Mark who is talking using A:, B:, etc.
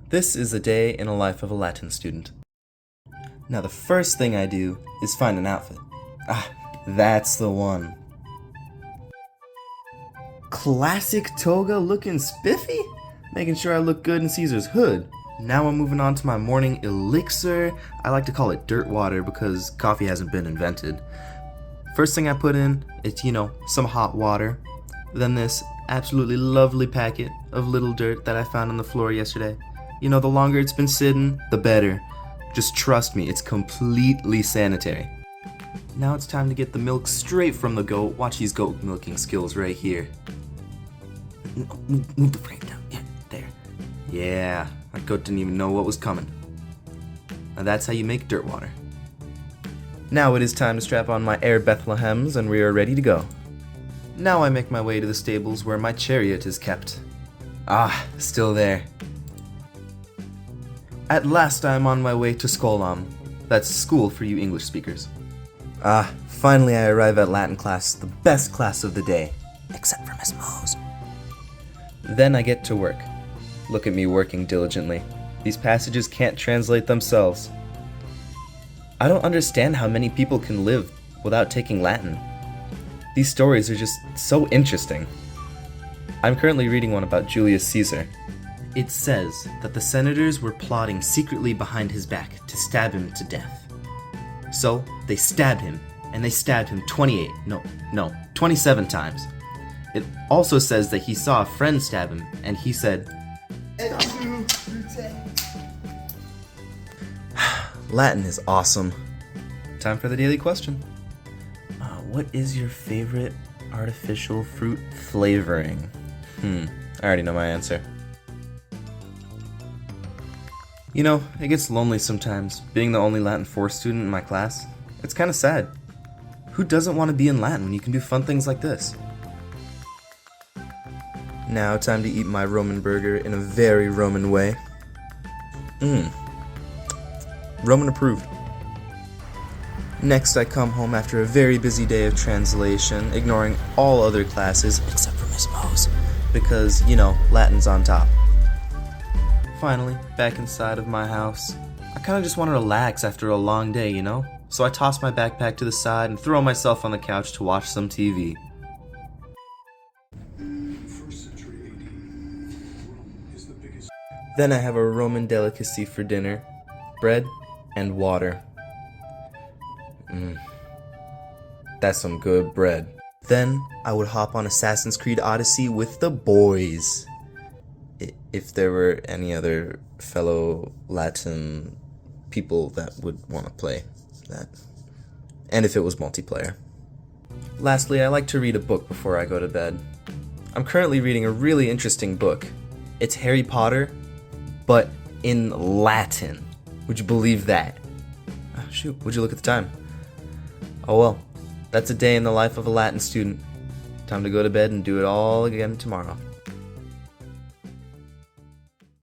A: This is a day in the life of a Latin student. Now the first thing I do is find an outfit. That's the one. Classic toga looking spiffy? Making sure I look good in Caesar's hood. Now I'm moving on to my morning elixir. I like to call it dirt water because coffee hasn't been invented. First thing I put in, it's, some hot water. Then this absolutely lovely packet of little dirt that I found on the floor yesterday. The longer it's been sitting, the better. Just trust me, it's completely sanitary. Now it's time to get the milk straight from the goat. Watch these goat milking skills right here. Move the frame down. Yeah, there. Yeah, that goat didn't even know what was coming. Now that's how you make dirt water. Now it is time to strap on my Air Bethlehems and we are ready to go. Now I make my way to the stables where my chariot is kept. Still there. At last I am on my way to Skolam. That's school for you English speakers. Finally I arrive at Latin class, the best class of the day. Except for Miss Mose. Then I get to work. Look at me working diligently. These passages can't translate themselves. I don't understand how many people can live without taking Latin. These stories are just so interesting. I'm currently reading one about Julius Caesar. It says that the senators were plotting secretly behind his back to stab him to death. So they stabbed him, and they stabbed him 27 times. It also says that he saw a friend stab him, and he said, Latin is awesome. Time for the daily question. What is your favorite artificial fruit flavoring? I already know my answer. It gets lonely sometimes, being the only Latin 4 student in my class. It's kind of sad. Who doesn't want to be in Latin when you can do fun things like this? Now time to eat my Roman burger in a very Roman way. Roman approved. Next I come home after a very busy day of translation, ignoring all other classes except for Miss Mose, because, Latin's on top. Finally, back inside of my house. I kind of just want to relax after a long day, So I toss my backpack to the side and throw myself on the couch to watch some TV. Then I have a Roman delicacy for dinner, bread and water. That's some good bread. Then I would hop on Assassin's Creed Odyssey with the boys. If there were any other fellow Latin people that would want to play that. And if it was multiplayer. Lastly, I like to read a book before I go to bed. I'm currently reading a really interesting book. It's Harry Potter, but in Latin. Would you believe that? Would you look at the time? Oh well, that's a day in the life of a Latin student. Time to go to bed and do it all again tomorrow.